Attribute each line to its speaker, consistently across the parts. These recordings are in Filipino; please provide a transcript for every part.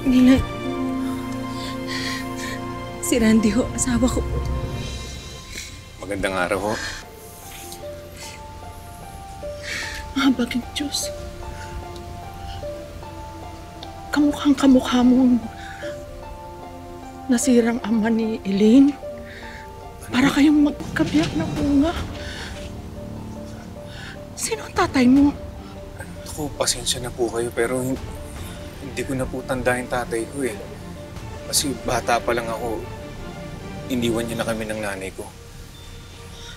Speaker 1: Nina, si Randy ho, asawa ko po.
Speaker 2: Magandang araw ho.
Speaker 3: Mahabagin Diyos. Kamukhang-kamukha mong nasirang ama ni Elaine. Para kayong magkabiyak na bunga. Sino ang tatay mo?
Speaker 2: Ako, pasensya na po kayo pero hindi ko na po tanda yung tatay ko eh. Kasi bata pa lang ako, iniwan niya na kami ng nanay ko.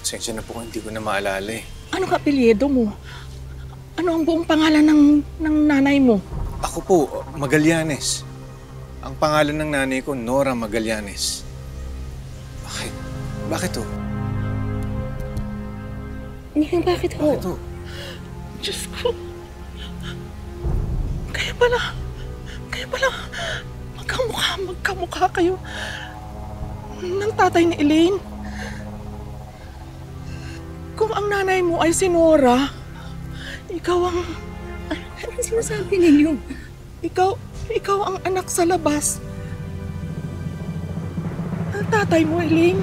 Speaker 2: Pasensya na po, hindi ko na maalala eh.
Speaker 3: Anong apelyido mo? Ano ang buong pangalan ng nanay mo?
Speaker 2: Ako po, Magallanes. Ang pangalan ng nanay ko, Nora Magallanes. Bakit? Bakit ho?
Speaker 1: Ninang, bakit ho?
Speaker 2: Bakit ho?
Speaker 3: Diyos ko. Kaya pala, magkamukha kayo ng tatay ni Elaine. Kung ang nanay mo ay si Nora, ikaw ang...
Speaker 1: Anong sinasabi ninyo?
Speaker 3: Ikaw ang anak sa labas. Ang tatay mo, Elaine,